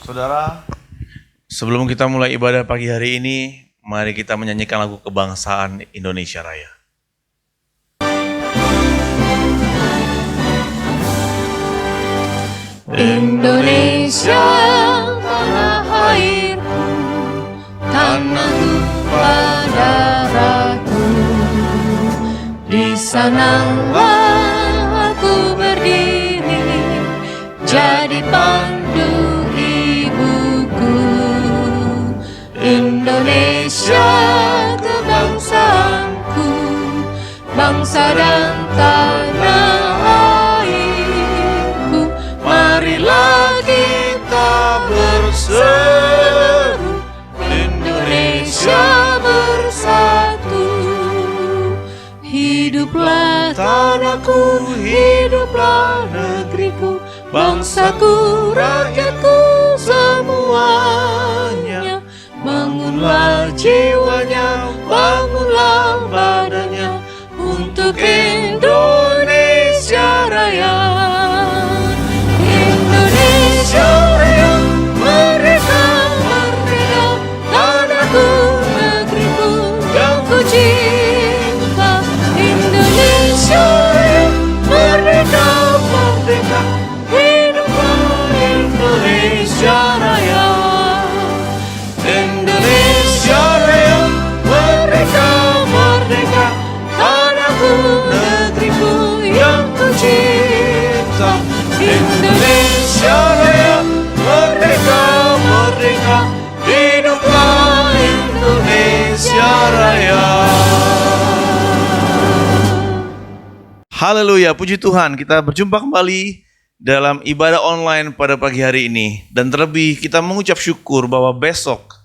Saudara, sebelum kita mulai ibadah pagi hari ini, mari kita menyanyikan lagu kebangsaan Indonesia Raya. Indonesia, tanah airku, tanah tumpah darahku. Di sanalah aku berdiri, jadi pandu ibuku. Indonesia, kebangsaanku, bangsa dan tanah airku. Marilah kita berseru, Indonesia bersatu. Hiduplah tanahku, hiduplah negeriku, bangsaku, rakyatku semuanya. Bangunlah jiwanya, bangunlah badannya, untuk Indonesia Raya. Indonesia Raya, merdeka, merdeka, tanahku, negeriku yang ku cinta. Indonesia Raya, merdeka, merdeka, hiduplah Indonesia Raya. Indonesia Raya, merdeka, merdeka, tanahku, negeriku yang ku cinta. Indonesia Raya, merdeka, merdeka, hiduplah Indonesia Raya. Haleluya, puji Tuhan, kita berjumpa kembali dalam ibadah online pada pagi hari ini. Dan terlebih kita mengucap syukur bahwa besok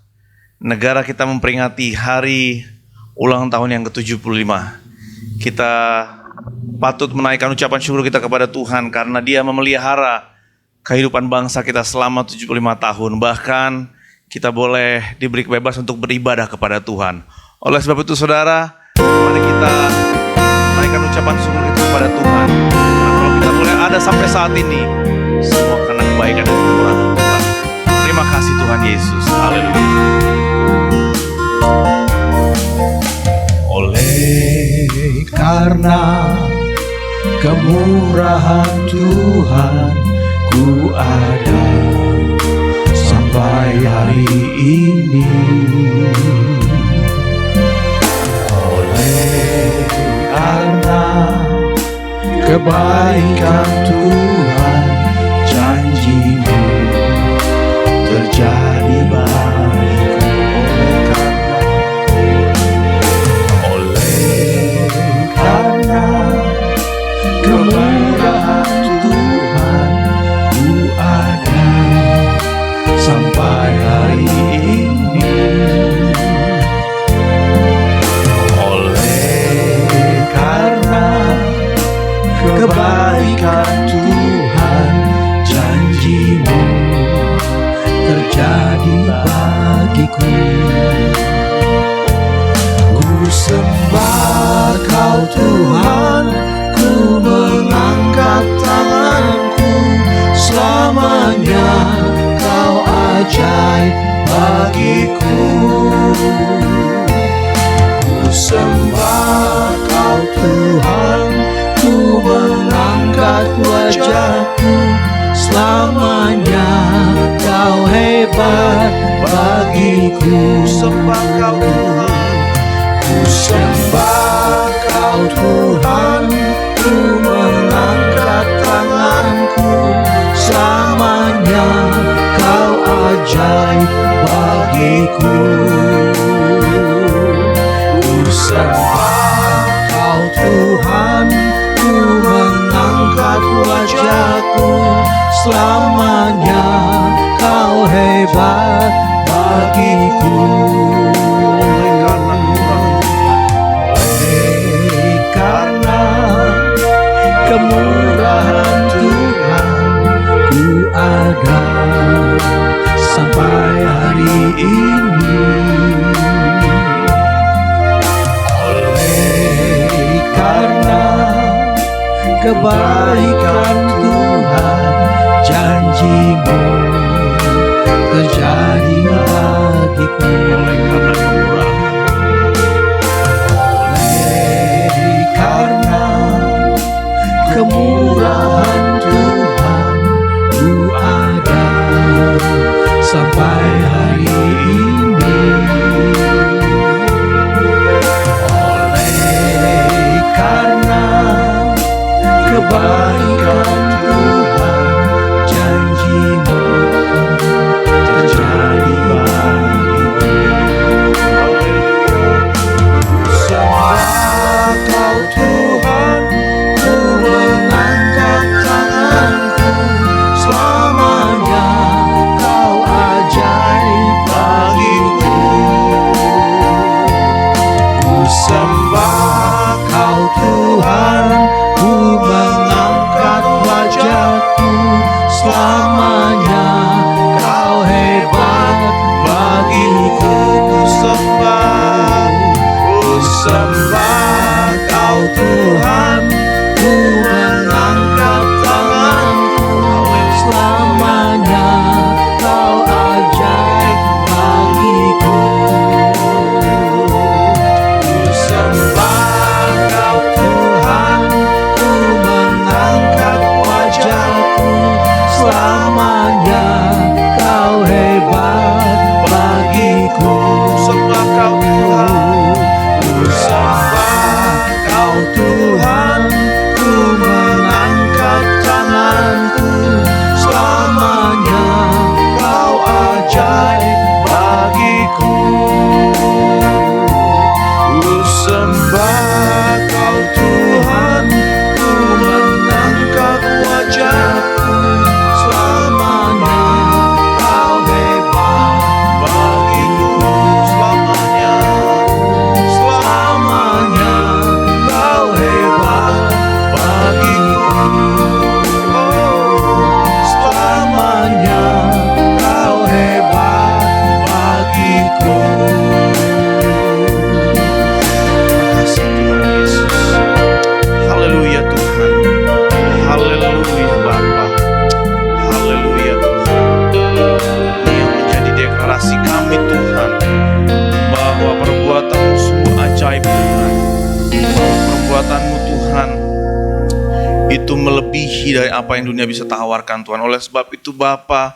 negara kita memperingati hari ulang tahun yang ke-75. Kita patut menaikkan ucapan syukur kita kepada Tuhan karena Dia memelihara kehidupan bangsa kita selama 75 tahun. Bahkan kita boleh diberi kebebasan untuk beribadah kepada Tuhan. Oleh sebab itu saudara, mari kita menaikkan ucapan syukur kita kepada Tuhan. Karena kalau kita boleh ada sampai saat ini, semua karena kebaikan dan kemurahan Tuhan. Terima kasih Tuhan Yesus. Haleluya. Oleh karena kemurahan Tuhan, ku ada sampai hari ini. Oleh karena kebaikan Tuhan, janji-Mu terjadi bagiku. Kemurahan Tuhan, ku ada sampai hari ini. Oleh karena kebaikan Tuhan, janji-Mu terjadi bagiku. Ku sembah Kau Tuhan, ku mengangkat tanganku, selamanya Kau ajaib bagiku. Ku sembah Kau Tuhan, ku mengangkat wajahku, selamanya Kau hebat bagiku. Ku sembah Kau Tuhan, ku sembah Kau Tuhan, ku mengangkat tanganku, selamanya Kau ajaib bagiku. Ku sembah Kau Tuhan, ku mengangkat wajahku, selamanya Kau hebat bagiku. Kemurahan Tuhan, ku ada sampai hari ini. Oleh karena kebaikan Tuhan, janji-Mu begitu melebihi dari apa yang dunia bisa tawarkan Tuhan. Oleh sebab itu Bapa,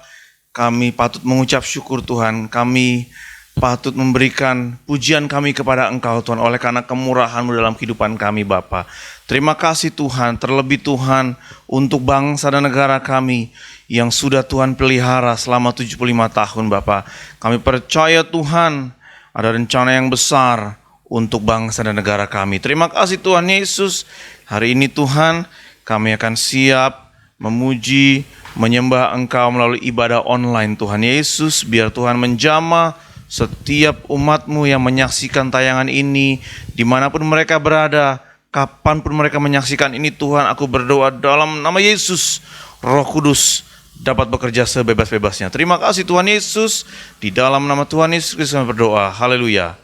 kami patut mengucap syukur Tuhan. Kami patut memberikan pujian kami kepada Engkau Tuhan, oleh karena kemurahan-Mu dalam kehidupan kami Bapa. Terima kasih Tuhan, terlebih Tuhan untuk bangsa dan negara kami yang sudah Tuhan pelihara selama 75 tahun Bapa. Kami percaya Tuhan ada rencana yang besar untuk bangsa dan negara kami. Terima kasih Tuhan Yesus. Hari ini Tuhan, kami akan siap memuji, menyembah Engkau melalui ibadah online Tuhan Yesus. Biar Tuhan menjamah setiap umat-Mu yang menyaksikan tayangan ini, dimanapun mereka berada, kapanpun mereka menyaksikan ini Tuhan, aku berdoa dalam nama Yesus, Roh Kudus dapat bekerja sebebas-bebasnya. Terima kasih Tuhan Yesus. Di dalam nama Tuhan Yesus Kristus kami berdoa. Haleluya.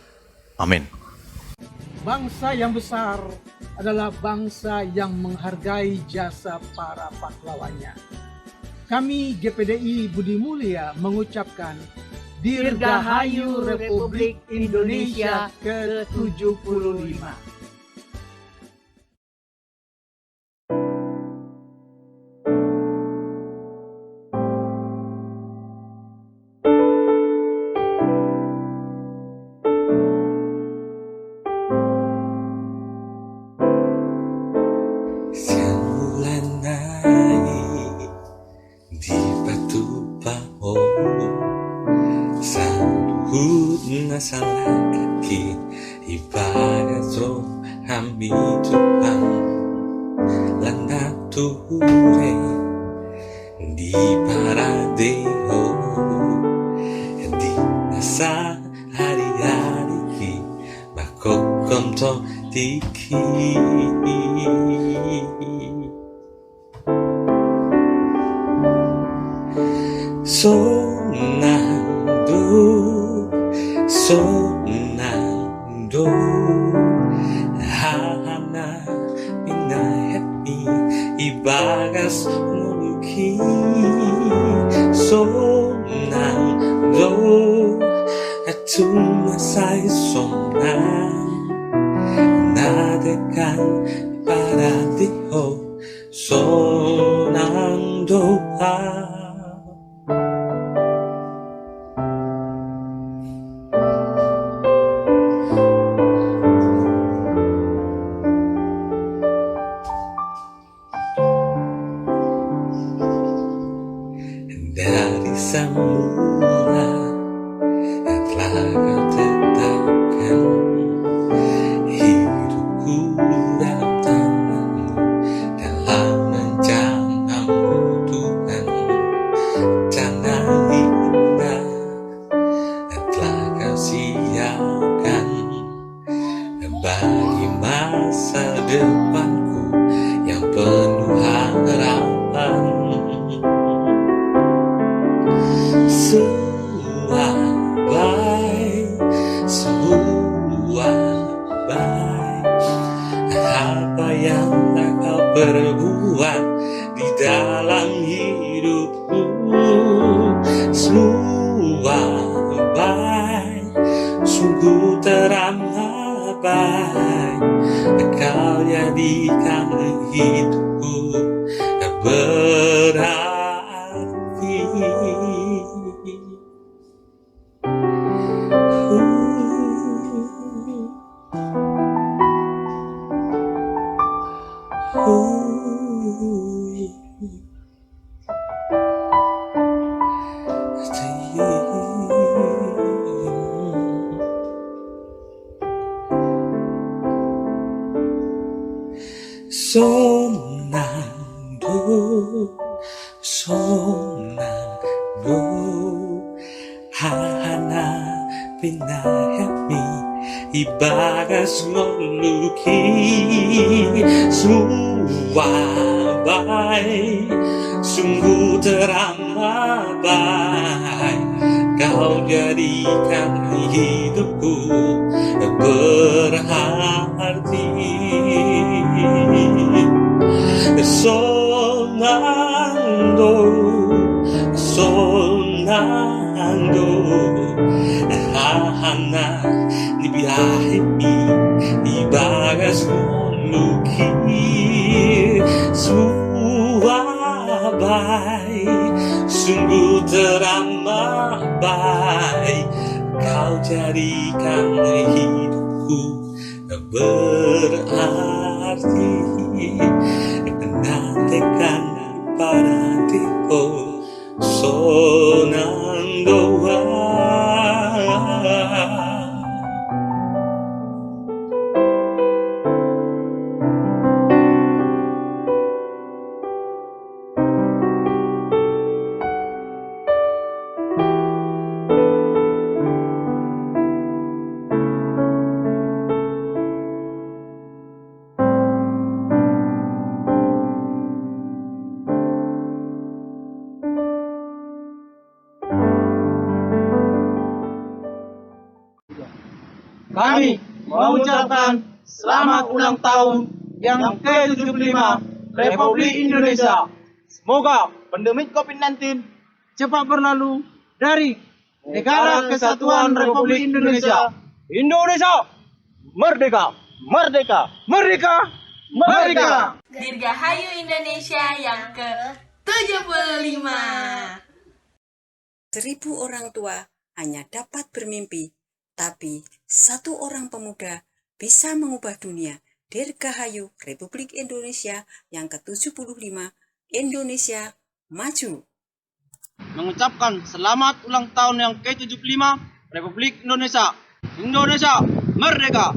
Amin. Bangsa yang besar adalah bangsa yang menghargai jasa para pahlawannya. Kami GPDI Budi Mulia mengucapkan Dirgahayu Republik Indonesia ke-75. Siang bulan naik di batu paho, sahut nasalah kaki ibadat roh kami Tuhan landak ture di paradeho di nasa hari-hari ki makokom to tiki. Sonando hana pinahapi ibagas muluki sonando atumasay sonan nadekan para diho sonando dari semula telah kau tetapkan hidupku dalam tangan-Mu, dalam rencana-Mu Tuhan. Rencana indah telah kau siapkan bagi masa depanku yang penuh harapan. Semua baik apa yang kau perbuat di dalam hidupku. Semua baik, sungguh teramat baik. Kau jadikan hidupku berarti. Sonando hana pinahapi ibagas ngoluki suwabai sungguh teramat baik. Kau jadikan hidupku berarti. Sonando hana ni biyahe mi ibagas ngoluki baik, sungguh teramat baik. Kau jadikan hidupku berarti. Nantikan pada tipe sonang doa. Kami mengucapkan selamat ulang tahun yang ke-75 Republik Indonesia. Semoga pandemi COVID-19 cepat berlalu dari Negara Kesatuan Republik Indonesia. Indonesia merdeka, merdeka, merdeka, merdeka. Dirgahayu Indonesia yang ke-75. 1000 orang tua hanya dapat bermimpi, tapi 1 orang pemuda bisa mengubah dunia. Dirgahayu Republik Indonesia yang ke-75, Indonesia maju. Mengucapkan selamat ulang tahun yang ke-75 Republik Indonesia. Indonesia merdeka.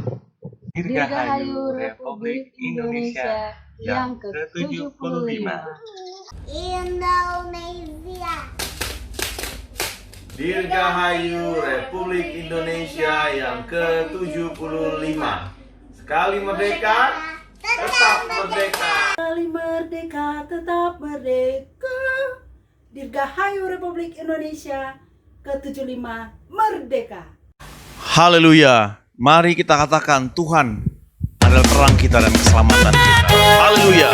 Dirgahayu Republik Indonesia yang ke-75. Indonesia. Dirgahayu Republik Indonesia yang ke-75. Sekali merdeka, tetap merdeka. Sekali merdeka, tetap merdeka. Dirgahayu Republik Indonesia ke-75 merdeka. Haleluya. Mari kita katakan Tuhan adalah terang kita dan keselamatan kita. Haleluya.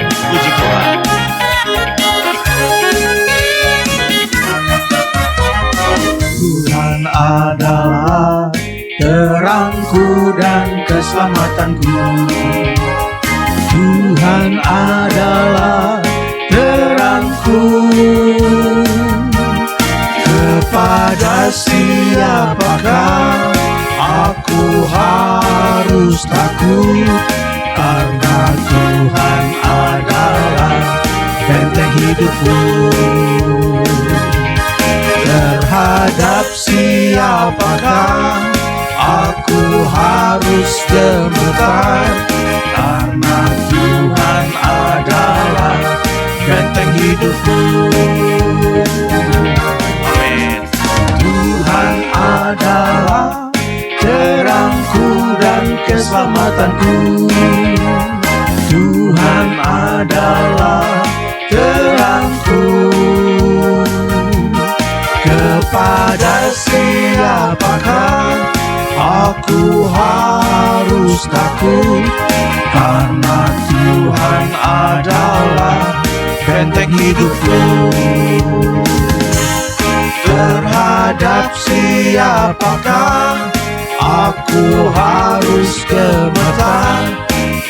Puji Tuhan. Tuhan adalah terangku dan keselamatanku. Tuhan adalah terangku. Kepada siapakah aku harus takut? Karena Tuhan adalah benteng hidupku. Terhadap siapakah aku harus gemetar? Karena Tuhan adalah benteng hidupku. Amin. Tuhan adalah terangku dan keselamatanku. Tuhan adalah terangku. Kepada siapakah aku harus takut? Karena Tuhan adalah benteng hidupku. Terhadap siapakah aku harus gemetar?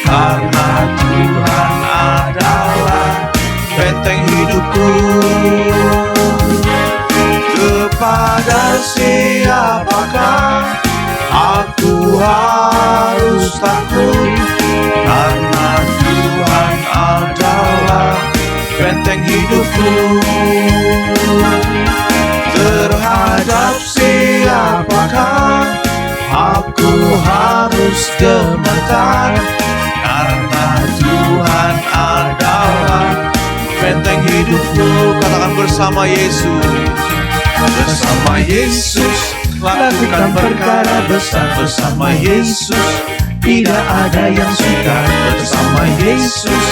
Karena Tuhan adalah benteng hidupku. Kepada siapakah aku harus takut? Karena Tuhan adalah benteng hidupku. Terhadap siapakah aku harus gemetar? Karena Tuhan adalah benteng hidupku. Katakan bersama Yesus. Bersama Yesus lakukan perkara besar. Bersama Yesus tidak ada yang sukar. Bersama Yesus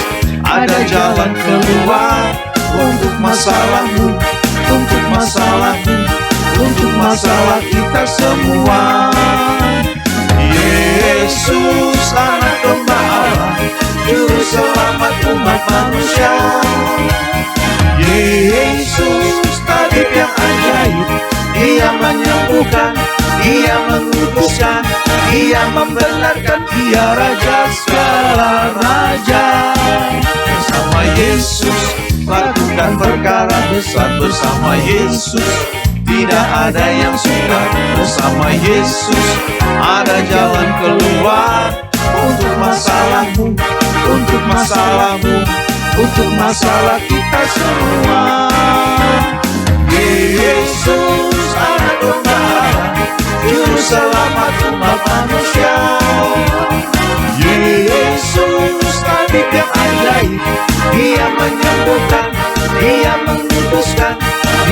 ada jalan keluar. Untuk masalahmu, untuk masalahku, untuk masalah kita semua. Yesus anak domba Allah, juru selamat umat manusia. Yesus tabib yang ajaib, Dia menyembuhkan, Dia menguduskan, Dia membenarkan, Dia Raja segala raja. Bersama Yesus lakukan perkara besar bersama Yesus. Tidak ada yang sukar bersama Yesus. Ada jalan keluar untuk masalahmu, untuk masalahmu, untuk masalah kita semua. Yesus, anak domba Allah, juru selamat umat manusia. Yesus, tabib yang ajaib, Dia menyembuhkan, Dia menguduskan,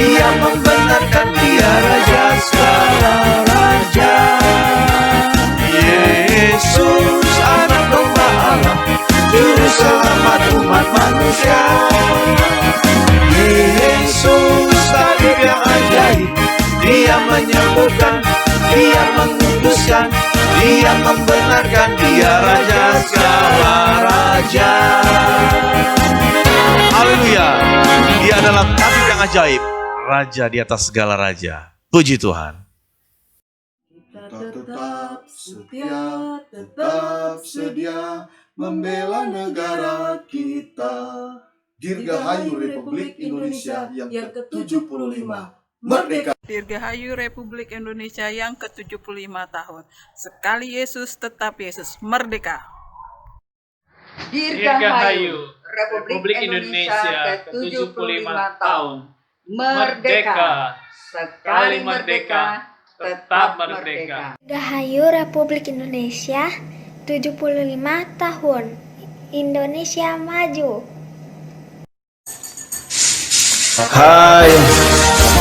Dia membenarkan, Dia Raja segala raja. Yesus, anak domba Allah, juru selamat umat manusia. Yesus, tabib yang ajaib, Dia menyembuhkan, Dia menguduskan, Dia membenarkan, Dia Raja segala raja. Haleluya. Dia adalah tabib yang ajaib, Raja di atas segala raja. Puji Tuhan. Kita tetap sedia membela negara kita. Dirgahayu Republik Indonesia yang ke-75. Merdeka! Dirgahayu Republik Indonesia yang ke-75 tahun. Sekali Yesus, tetap Yesus. Merdeka! Dirgahayu Republik Indonesia ke-75 tahun. Merdeka! Sekali merdeka, tetap merdeka. Dirgahayu Republik Indonesia 75 tahun. Indonesia maju. Hai,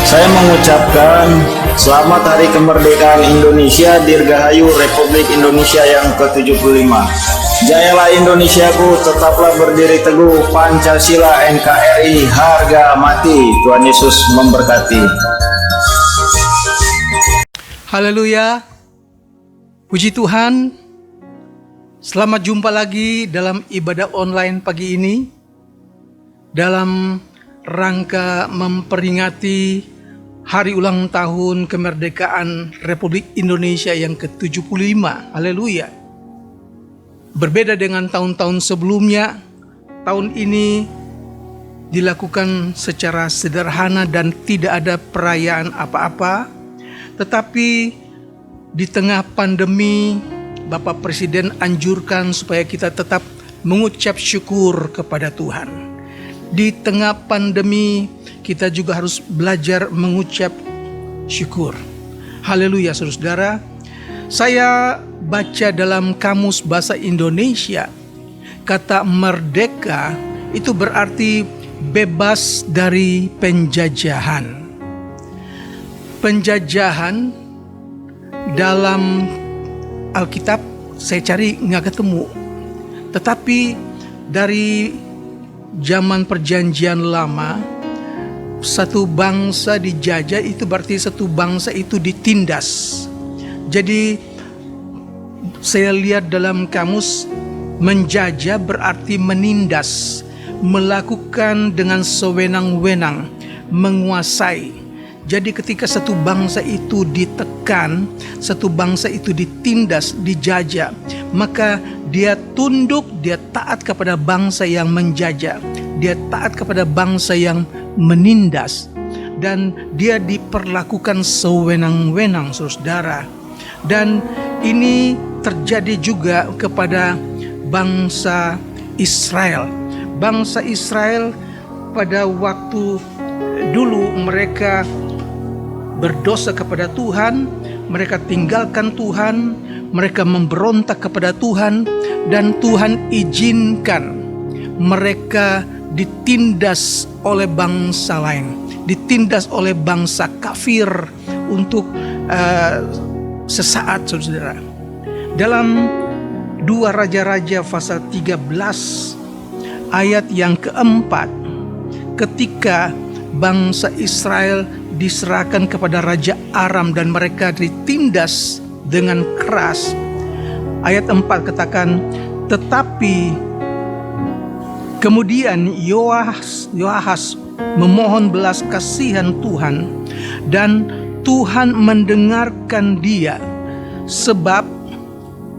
saya mengucapkan selamat Hari Kemerdekaan Indonesia Dirgahayu Republik Indonesia yang ke-75. Jayalah Indonesiaku, tetaplah berdiri teguh, Pancasila NKRI harga mati. Tuhan Yesus memberkati. Haleluya. Puji Tuhan. Selamat jumpa lagi dalam ibadah online pagi ini. Dalam rangka memperingati hari ulang tahun kemerdekaan Republik Indonesia yang ke-75. Haleluya. Berbeda dengan tahun-tahun sebelumnya, tahun ini dilakukan secara sederhana dan tidak ada perayaan apa-apa. Tetapi di tengah pandemi, Bapak Presiden anjurkan supaya kita tetap mengucap syukur kepada Tuhan. Di tengah pandemi, kita juga harus belajar mengucap syukur. Haleluya, saudara-saudara. Saya baca dalam Kamus Bahasa Indonesia, kata merdeka itu berarti bebas dari penjajahan. Penjajahan dalam Alkitab saya cari nggak ketemu. Tetapi dari zaman perjanjian lama, satu bangsa dijajah itu berarti satu bangsa itu ditindas. Jadi saya lihat dalam kamus, menjajah berarti menindas, melakukan dengan sewenang-wenang, menguasai. Jadi ketika satu bangsa itu ditekan, satu bangsa itu ditindas, dijajah, maka dia tunduk, dia taat kepada bangsa yang menjajah, dia taat kepada bangsa yang menindas, dan dia diperlakukan sewenang-wenang, saudara. Dan ini terjadi juga kepada bangsa Israel. Bangsa Israel pada waktu dulu mereka berdosa kepada Tuhan, mereka tinggalkan Tuhan, mereka memberontak kepada Tuhan, dan Tuhan izinkan mereka ditindas oleh bangsa lain, ditindas oleh bangsa kafir untuk sesaat, saudara. Dalam 2 Raja-Raja pasal 13 ayat yang keempat, ketika bangsa Israel diserahkan kepada Raja Aram dan mereka ditindas dengan keras, ayat 4 katakan, tetapi kemudian Yoahas memohon belas kasihan Tuhan, dan Tuhan mendengarkan dia, sebab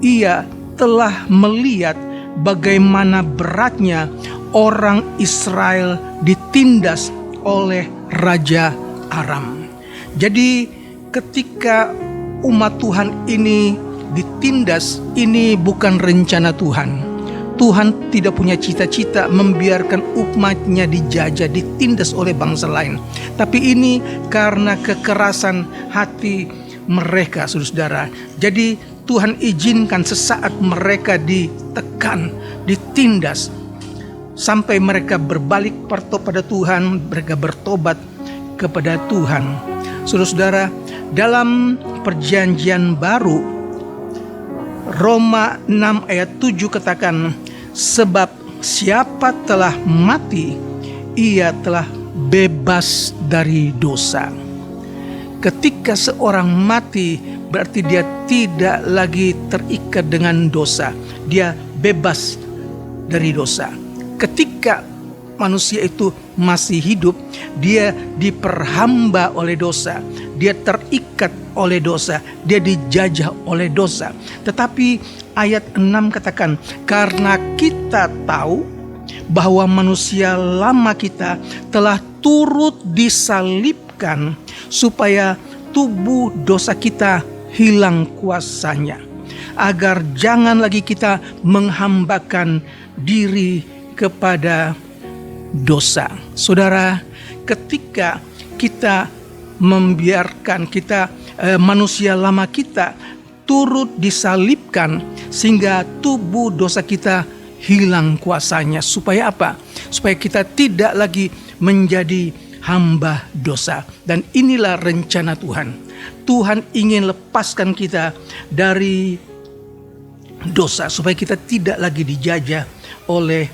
ia telah melihat bagaimana beratnya orang Israel ditindas oleh Raja Aram. Jadi ketika umat Tuhan ini ditindas, ini bukan rencana Tuhan. Tuhan tidak punya cita-cita membiarkan umatnya dijajah, ditindas oleh bangsa lain. Tapi ini karena kekerasan hati mereka, saudara. Jadi Tuhan izinkan sesaat mereka ditekan, ditindas, sampai mereka berbalik pada Tuhan, mereka bertobat kepada Tuhan. Saudara-saudara, dalam perjanjian baru, Roma 6 ayat 7 katakan, sebab siapa telah mati, ia telah bebas dari dosa. Ketika seorang mati, berarti dia tidak lagi terikat dengan dosa. Dia bebas dari dosa. Ketika manusia itu masih hidup, dia diperhamba oleh dosa, dia terikat oleh dosa, dia dijajah oleh dosa. Tetapi ayat 6 katakan, karena kita tahu bahwa manusia lama kita telah turut disalibkan supaya tubuh dosa kita hilang kuasanya, agar jangan lagi kita menghambakan diri kepada dosa. Saudara, ketika kita membiarkan manusia lama kita turut disalibkan, sehingga tubuh dosa kita hilang kuasanya. Supaya apa? Supaya kita tidak lagi menjadi hamba dosa. Dan inilah rencana Tuhan. Tuhan ingin lepaskan kita dari dosa, supaya kita tidak lagi dijajah oleh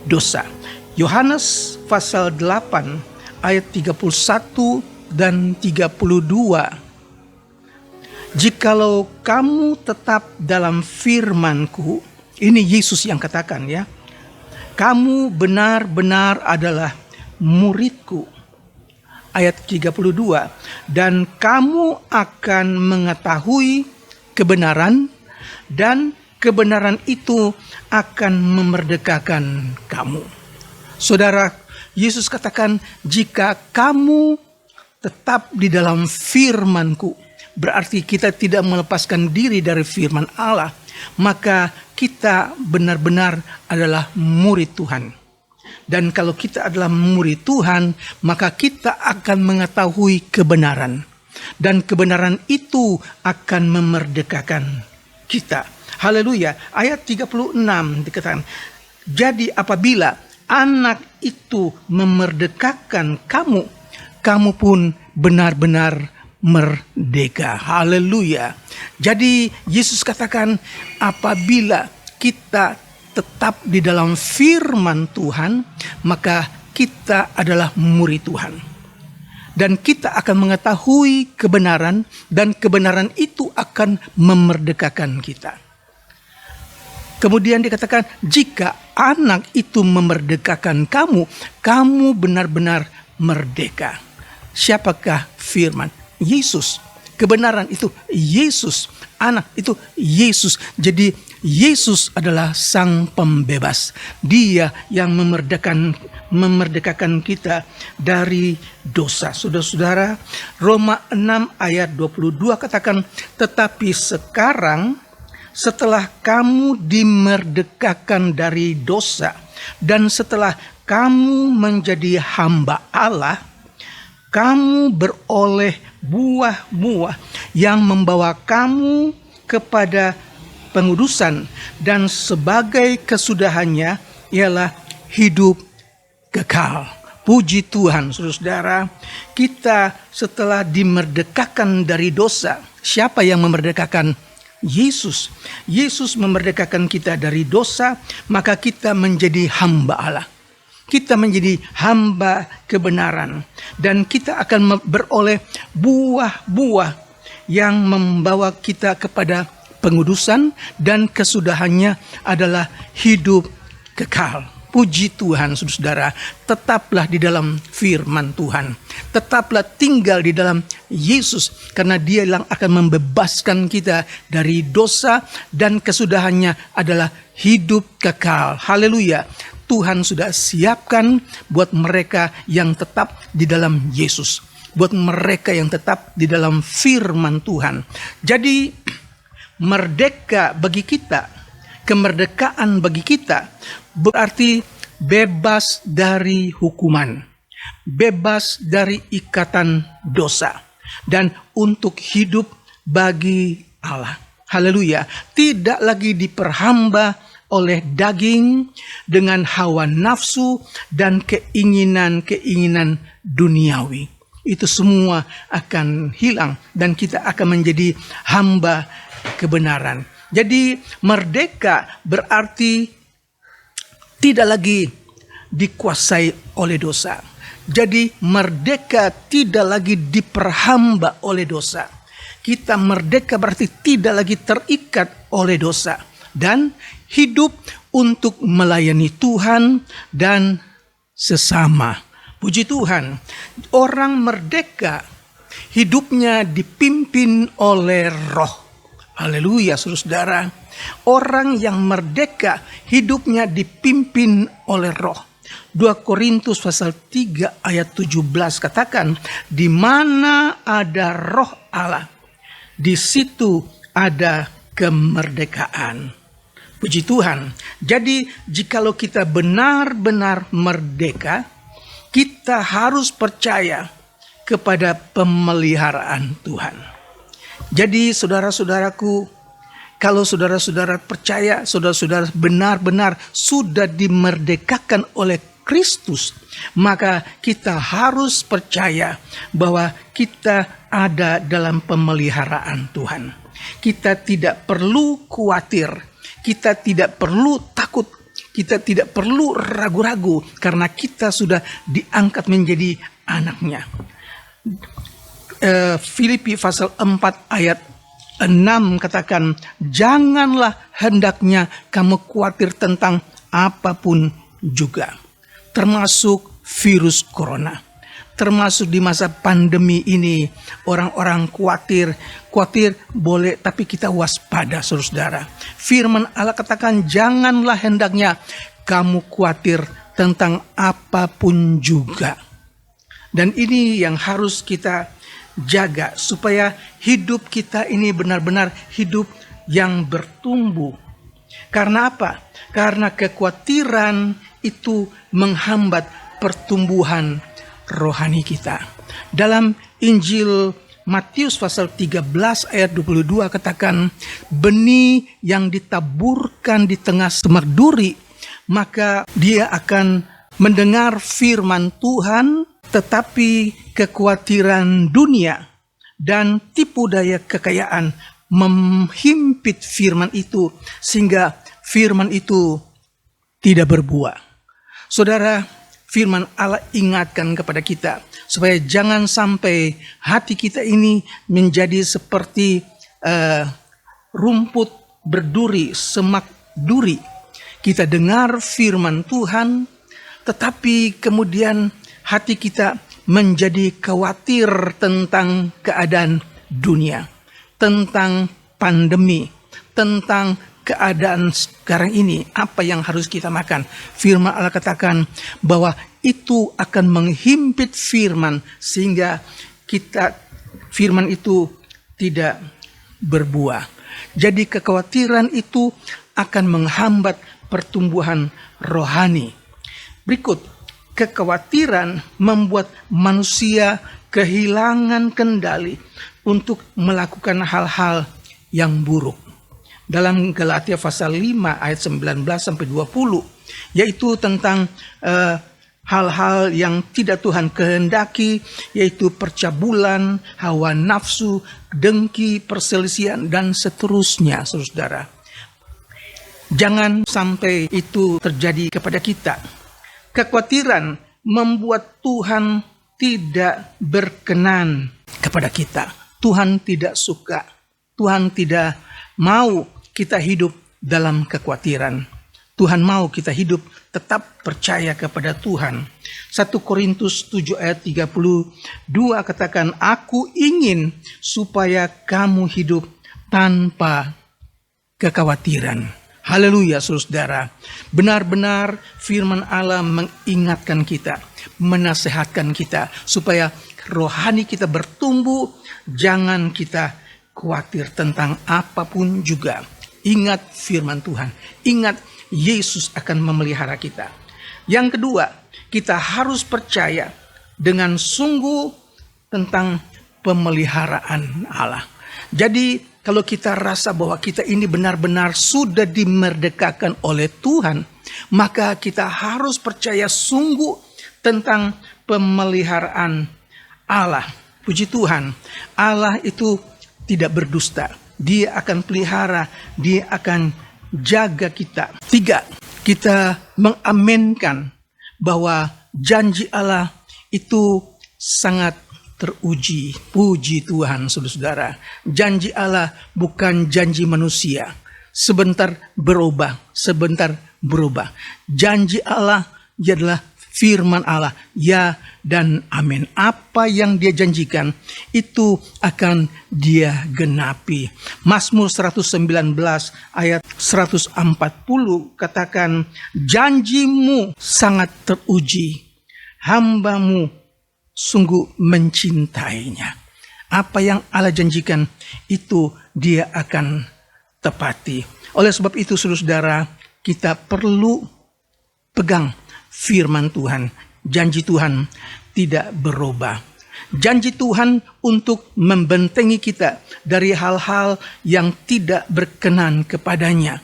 dosa. Yohanes pasal 8 ayat 31 dan 32. Jikalau kamu tetap dalam firman-Ku, ini Yesus yang katakan ya, kamu benar-benar adalah murid-Ku. Ayat 32, dan kamu akan mengetahui kebenaran, dan kebenaran itu akan memerdekakan kamu. Saudara, Yesus katakan, jika kamu tetap di dalam firman-Ku, berarti kita tidak melepaskan diri dari firman Allah, maka kita benar-benar adalah murid Tuhan. Dan kalau kita adalah murid Tuhan, maka kita akan mengetahui kebenaran. Dan kebenaran itu akan memerdekakan kita. Haleluya. Ayat 36 dikatakan, jadi apabila anak itu memerdekakan kamu, kamu pun benar-benar merdeka. Haleluya. Jadi Yesus katakan, apabila kita tetap di dalam firman Tuhan, maka kita adalah murid Tuhan. Dan kita akan mengetahui kebenaran, dan kebenaran itu akan memerdekakan kita. Kemudian dikatakan, jika anak itu memerdekakan kamu, kamu benar-benar merdeka. Siapakah firman? Yesus. Kebenaran itu Yesus. Anak itu Yesus. Jadi Yesus adalah sang pembebas. Dia yang memerdekakan kita dari dosa. Saudara-saudara, Roma 6 ayat 22 katakan, tetapi sekarang setelah kamu dimerdekakan dari dosa, dan setelah kamu menjadi hamba Allah, kamu beroleh buah-buah yang membawa kamu kepada pengudusan, dan sebagai kesudahannya ialah hidup kekal. Puji Tuhan, saudara-saudara, kita setelah dimerdekakan dari dosa, siapa yang memerdekakan? Yesus. Yesus memerdekakan kita dari dosa, maka kita menjadi hamba Allah. Kita menjadi hamba kebenaran, dan kita akan beroleh buah-buah yang membawa kita kepada pengudusan, dan kesudahannya adalah hidup kekal. Puji Tuhan, saudara, tetaplah di dalam firman Tuhan. Tetaplah tinggal di dalam Yesus, karena Dia yang akan membebaskan kita dari dosa, dan kesudahannya adalah hidup kekal. Haleluya. Tuhan sudah siapkan buat mereka yang tetap di dalam Yesus, buat mereka yang tetap di dalam firman Tuhan. Jadi merdeka bagi kita, kemerdekaan bagi kita berarti bebas dari hukuman, bebas dari ikatan dosa, dan untuk hidup bagi Allah. Haleluya. Tidak lagi diperhamba oleh daging dengan hawa nafsu dan keinginan-keinginan duniawi. Itu semua akan hilang dan kita akan menjadi hamba kebenaran. Jadi merdeka berarti tidak lagi dikuasai oleh dosa. Jadi merdeka tidak lagi diperhamba oleh dosa. Kita merdeka berarti tidak lagi terikat oleh dosa dan hidup untuk melayani Tuhan dan sesama. Puji Tuhan, orang merdeka hidupnya dipimpin oleh Roh. Haleluya, saudara. Orang yang merdeka hidupnya dipimpin oleh Roh. 2 Korintus pasal 3 ayat 17 katakan, di mana ada Roh Allah, di situ ada kemerdekaan. Puji Tuhan. Jadi jikalau kita benar-benar merdeka, kita harus percaya kepada pemeliharaan Tuhan. Jadi saudara-saudaraku, kalau saudara-saudara percaya, saudara-saudara benar-benar sudah dimerdekakan oleh Kristus, maka kita harus percaya bahwa kita ada dalam pemeliharaan Tuhan. Kita tidak perlu khawatir, kita tidak perlu takut, kita tidak perlu ragu-ragu karena kita sudah diangkat menjadi anaknya. Filipi pasal 4 ayat 6 katakan, janganlah hendaknya kamu khawatir tentang apapun juga, termasuk virus corona. Termasuk di masa pandemi ini, orang-orang khawatir boleh, tapi kita waspada, saudara. Firman Allah katakan, janganlah hendaknya kamu khawatir tentang apapun juga. Dan ini yang harus kita jaga, supaya hidup kita ini benar-benar hidup yang bertumbuh. Karena apa? Karena kekhawatiran itu menghambat pertumbuhan rohani kita. Dalam Injil Matius pasal 13 ayat 22 katakan, benih yang ditaburkan di tengah semak duri, maka dia akan mendengar firman Tuhan, tetapi kekhawatiran dunia dan tipu daya kekayaan menghimpit firman itu, sehingga firman itu tidak berbuah. Saudara, firman Allah ingatkan kepada kita supaya jangan sampai hati kita ini menjadi seperti rumput berduri, semak duri. Kita dengar firman Tuhan, tetapi kemudian hati kita menjadi khawatir tentang keadaan dunia, tentang pandemi, tentang keadaan sekarang ini, apa yang harus kita makan. Firman Allah katakan bahwa itu akan menghimpit firman, sehingga firman itu tidak berbuah. Jadi kekhawatiran itu akan menghambat pertumbuhan rohani. Berikut, kekhawatiran membuat manusia kehilangan kendali untuk melakukan hal-hal yang buruk. Dalam Galatia pasal 5 ayat 19 sampai 20, yaitu tentang hal-hal yang tidak Tuhan kehendaki, yaitu percabulan, hawa nafsu, dengki, perselisihan, dan seterusnya, saudara. Jangan sampai itu terjadi kepada kita. Kekhawatiran membuat Tuhan tidak berkenan kepada kita. Tuhan tidak suka. Tuhan tidak mau kita hidup dalam kekhawatiran. Tuhan mau kita hidup tetap percaya kepada Tuhan. 1 Korintus 7 ayat 32 katakan, aku ingin supaya kamu hidup tanpa kekhawatiran. Haleluya, saudara. Benar-benar firman Allah mengingatkan kita, menasehatkan kita supaya rohani kita bertumbuh. Jangan kita khawatir tentang apapun juga. Ingat firman Tuhan. Ingat Yesus akan memelihara kita. Yang kedua, kita harus percaya dengan sungguh tentang pemeliharaan Allah. Jadi kalau kita rasa bahwa kita ini benar-benar sudah dimerdekakan oleh Tuhan, maka kita harus percaya sungguh tentang pemeliharaan Allah. Puji Tuhan, Allah itu tidak berdusta. Dia akan pelihara, Dia akan jaga kita. 3, kita mengaminkan bahwa janji Allah itu sangat teruji. Puji Tuhan, saudara-saudara. Janji Allah bukan janji manusia. Sebentar berubah, sebentar berubah. Janji Allah adalah firman Allah, ya dan amin. Apa yang Dia janjikan itu akan Dia genapi. Mazmur 119 ayat 140 katakan, janjimu sangat teruji, hambamu sungguh mencintainya. Apa yang Allah janjikan itu Dia akan tepati. Oleh sebab itu, saudara, kita perlu pegang firman Tuhan. Janji Tuhan tidak berubah. Janji Tuhan untuk membentengi kita dari hal-hal yang tidak berkenan kepadanya.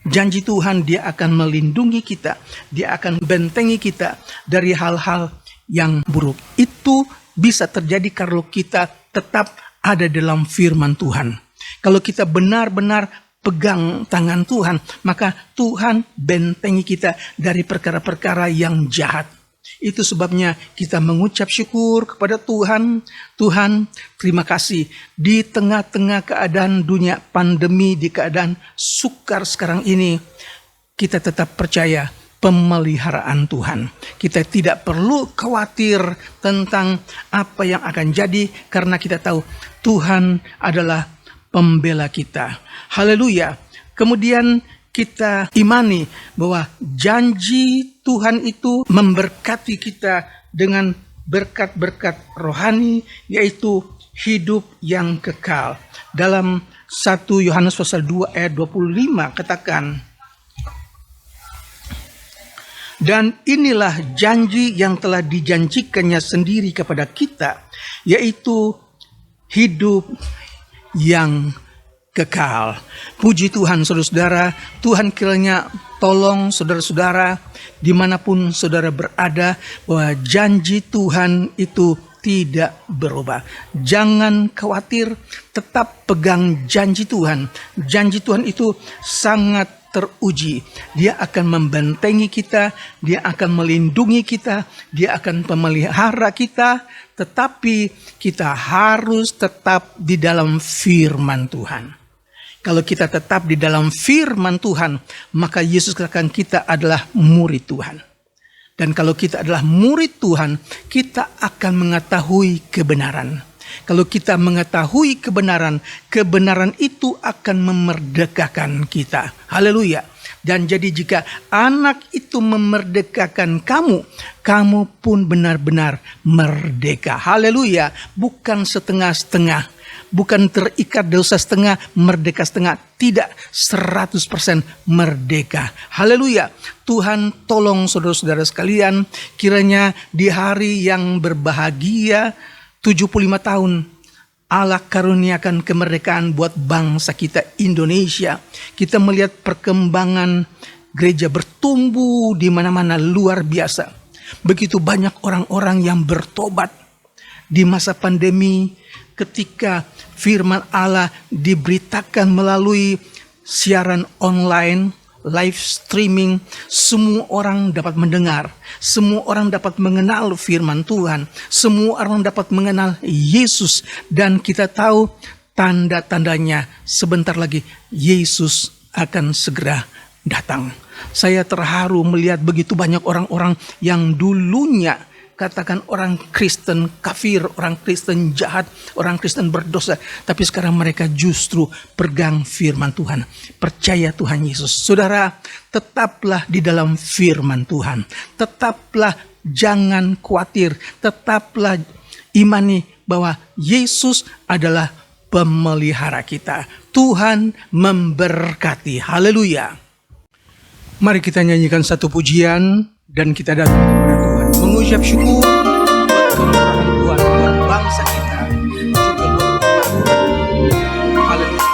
Janji Tuhan, Dia akan melindungi kita. Dia akan bentengi kita dari hal-hal yang buruk. Itu bisa terjadi kalau kita tetap ada dalam firman Tuhan. Kalau kita benar-benar pegang tangan Tuhan, maka Tuhan bentengi kita dari perkara-perkara yang jahat. Itu sebabnya kita mengucap syukur kepada Tuhan. Tuhan, terima kasih di tengah-tengah keadaan dunia pandemi, di keadaan sukar sekarang ini, kita tetap percaya pemeliharaan Tuhan. Kita tidak perlu khawatir tentang apa yang akan jadi, karena kita tahu Tuhan adalah pembela kita. Haleluya. Kemudian kita imani bahwa janji Tuhan itu memberkati kita dengan berkat-berkat rohani, yaitu hidup yang kekal. Dalam 1 Yohanes pasal 2 ayat 25 katakan, dan inilah janji yang telah dijanjikannya sendiri kepada kita, yaitu hidup yang kekal. Puji Tuhan, saudara-saudara. Tuhan kiranya tolong saudara-saudara dimanapun saudara berada, bahwa janji Tuhan itu tidak berubah. Jangan khawatir, tetap pegang janji Tuhan. Janji Tuhan itu sangat teruji. Dia akan membentengi kita, Dia akan melindungi kita, Dia akan memelihara kita, tetapi kita harus tetap di dalam firman Tuhan. Kalau kita tetap di dalam firman Tuhan, maka Yesus katakan kita adalah murid Tuhan. Dan kalau kita adalah murid Tuhan, kita akan mengetahui kebenaran. Kalau kita mengetahui kebenaran, kebenaran itu akan memerdekakan kita. Haleluya. Dan jadi jika anak itu memerdekakan kamu, kamu pun benar-benar merdeka. Haleluya. Bukan setengah-setengah. Bukan terikat dosa setengah, merdeka setengah. Tidak, 100% merdeka. Haleluya. Tuhan tolong saudara-saudara sekalian, kiranya di hari yang berbahagia 75 tahun Allah karuniakan kemerdekaan buat bangsa kita Indonesia. Kita melihat perkembangan gereja bertumbuh di mana-mana, luar biasa. Begitu banyak orang-orang yang bertobat di masa pandemi, ketika firman Allah diberitakan melalui siaran online, live streaming, semua orang dapat mendengar, semua orang dapat mengenal firman Tuhan, semua orang dapat mengenal Yesus, dan kita tahu tanda-tandanya sebentar lagi Yesus akan segera datang. Saya terharu melihat begitu banyak orang-orang yang dulunya katakan orang Kristen kafir, orang Kristen jahat, orang Kristen berdosa. Tapi sekarang mereka justru pegang firman Tuhan. Percaya Tuhan Yesus. Saudara, tetaplah di dalam firman Tuhan. Tetaplah, jangan khawatir. Tetaplah imani bahwa Yesus adalah pemelihara kita. Tuhan memberkati. Haleluya. Mari kita nyanyikan satu pujian dan kita datang kepada Tuhan, mengucap syukur buat kemurahan Tuhan buat bangsa kita, juga buat Tuhan. Haleluya.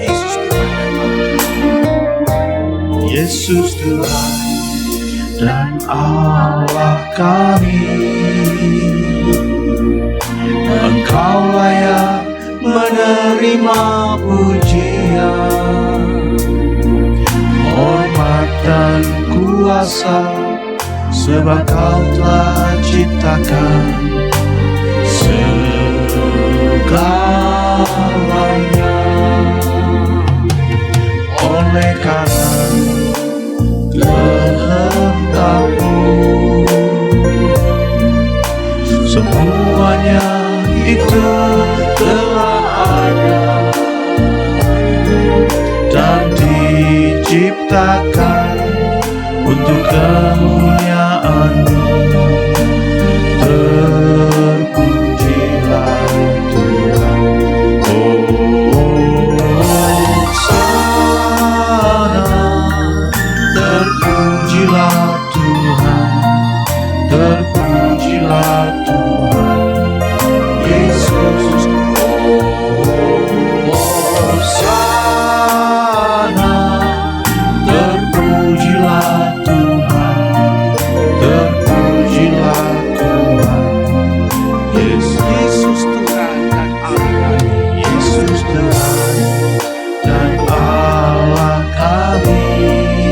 Yesus Tuhan dan Allah. Yesus Tuhan dan Allah kami, Engkau layak menerima pujian, hormat dan kuasa, sebab Kau telah ciptakan segalanya. Oleh karena kehendak-Mu, semuanya itu telah ada dan diciptakan untuk kemuliaan-Mu. Terpujilah Tuhan. Hosana, terpujilah Tuhan, terpujilah Tuhan Yesus. Hosana, terpujilah Tuhan, terpujilah Tuhan Yesus Tuhan dan Allah. Yesus Tuhan dan Allah kami,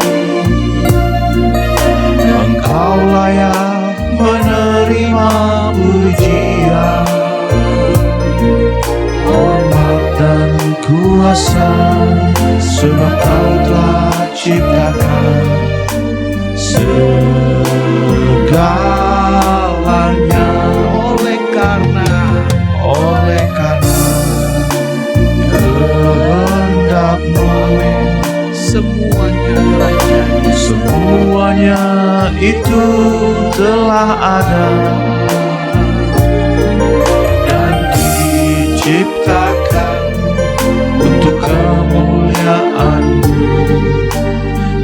Engkau layak menerima pujian, hormat dan kuasa, sebab Kau telah ciptakan segalanya. Oleh karena kehendak-Mu, semuanya terjadi, semuanya itu telah ada dan diciptakan untuk kemuliaan-Mu.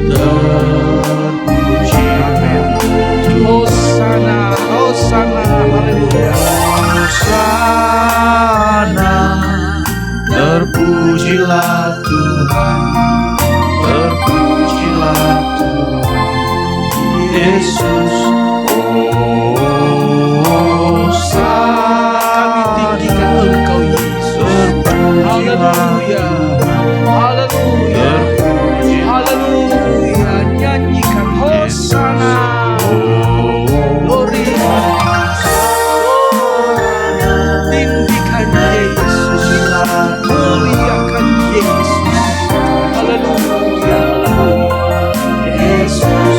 Terpuji, amin. Hosana, Hosana, haleluya. Hosana, terpujilah Tuhan, terpujilah Tuhan Yesus. Hosana, Kami tinggikan Engkau Yesus. terpujilah Haleluya, haleluya, haleluya. Nyanyikan Hosana. Glory. Tinggikan Yesus, muliakan Yesus. Haleluya, haleluya. Yesus.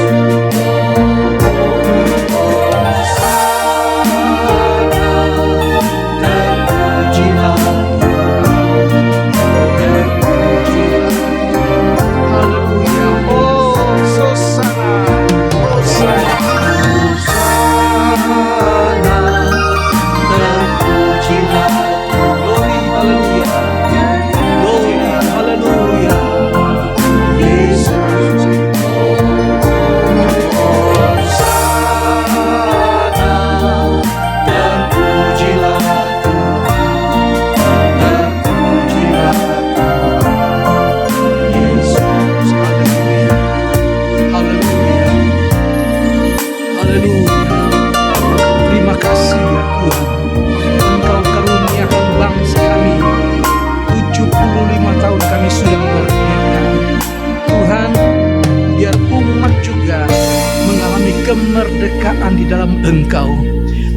kemerdekaan di dalam Engkau.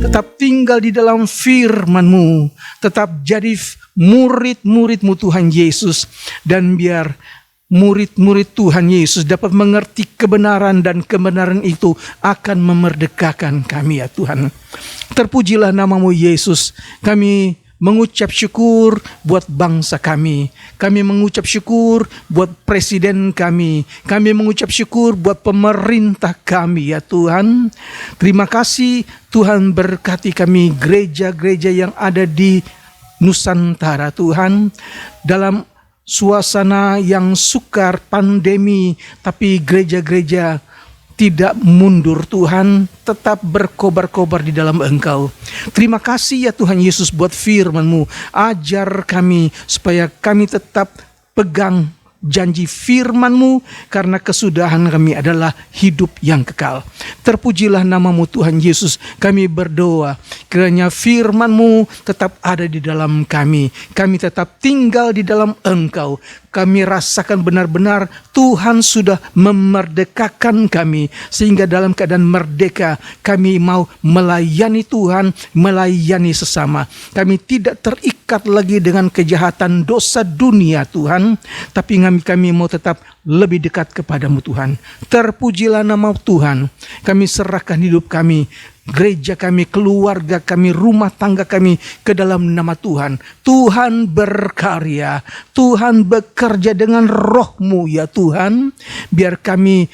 Tetap tinggal di dalam firman-Mu. Tetap jadi murid-murid-Mu Tuhan Yesus. Dan biar murid-murid Tuhan Yesus dapat mengerti kebenaran, dan kebenaran itu akan memerdekakan kami ya Tuhan. Terpujilah namamu Yesus. Kami mengucap syukur buat bangsa kami. Kami mengucap syukur buat presiden kami. Kami mengucap syukur buat pemerintah kami ya Tuhan. Terima kasih Tuhan, berkati kami gereja-gereja yang ada di Nusantara Tuhan. Dalam suasana yang sukar pandemi, tapi gereja-gereja tidak mundur Tuhan, tetap berkobar-kobar di dalam Engkau. Terima kasih ya Tuhan Yesus buat firman-Mu. Ajar kami supaya kami tetap pegang janji firman-Mu, karena kesudahan kami adalah hidup yang kekal. Terpujilah namamu Tuhan Yesus. Kami berdoa kiranya firman-Mu tetap ada di dalam kami. Kami tetap tinggal di dalam Engkau. Kami rasakan benar-benar Tuhan sudah memerdekakan kami, sehingga dalam keadaan merdeka kami mau melayani Tuhan, melayani sesama. Kami tidak terikat lagi dengan kejahatan dosa dunia Tuhan, tapi kami mau tetap lebih dekat kepadamu Tuhan. Terpujilah nama Tuhan. Kami serahkan hidup kami, gereja kami, keluarga kami, rumah tangga kami ke dalam nama Tuhan. Tuhan berkarya, Tuhan bekerja dengan roh-Mu ya Tuhan. Biar kami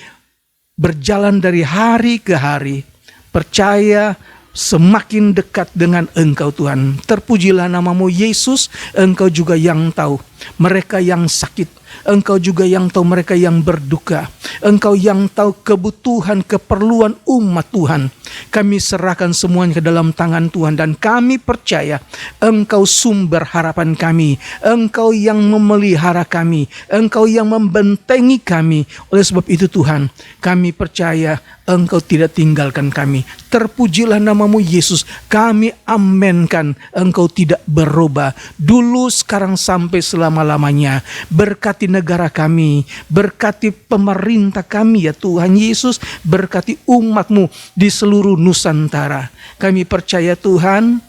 berjalan dari hari ke hari, percaya semakin dekat dengan Engkau Tuhan. Terpujilah namamu Yesus. Engkau juga yang tahu mereka yang sakit. Engkau juga yang tahu mereka yang berduka. Engkau yang tahu kebutuhan, keperluan umat Tuhan. Kami serahkan semuanya ke dalam tangan Tuhan, dan kami percaya Engkau sumber harapan kami. Engkau yang memelihara kami. Engkau yang membentengi kami. Oleh sebab itu Tuhan, kami percaya Engkau tidak tinggalkan kami. Terpujilah namamu Yesus. Kami amenkan Engkau tidak berubah. Dulu, sekarang, sampai selama-lamanya. Berkati negara kami, berkati pemerintah kami ya Tuhan Yesus, berkati umat-Mu di seluruh Nusantara. Kami percaya Tuhan,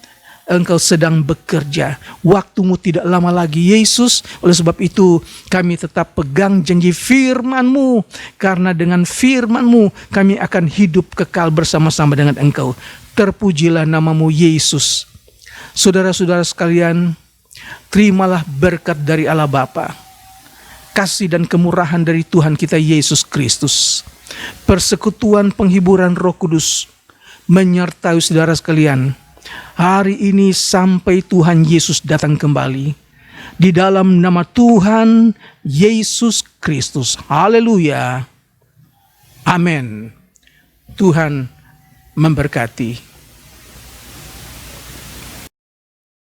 Engkau sedang bekerja. Waktu-Mu tidak lama lagi Yesus. Oleh sebab itu kami tetap pegang janji firman-Mu, karena dengan firman-Mu kami akan hidup kekal bersama-sama dengan Engkau. Terpujilah namamu Yesus. Saudara-saudara sekalian, terimalah berkat dari Allah Bapa, kasih dan kemurahan dari Tuhan kita Yesus Kristus, persekutuan penghiburan Roh Kudus menyertai saudara sekalian hari ini sampai Tuhan Yesus datang kembali. Di dalam nama Tuhan Yesus Kristus. Haleluya. Amin. Tuhan memberkati.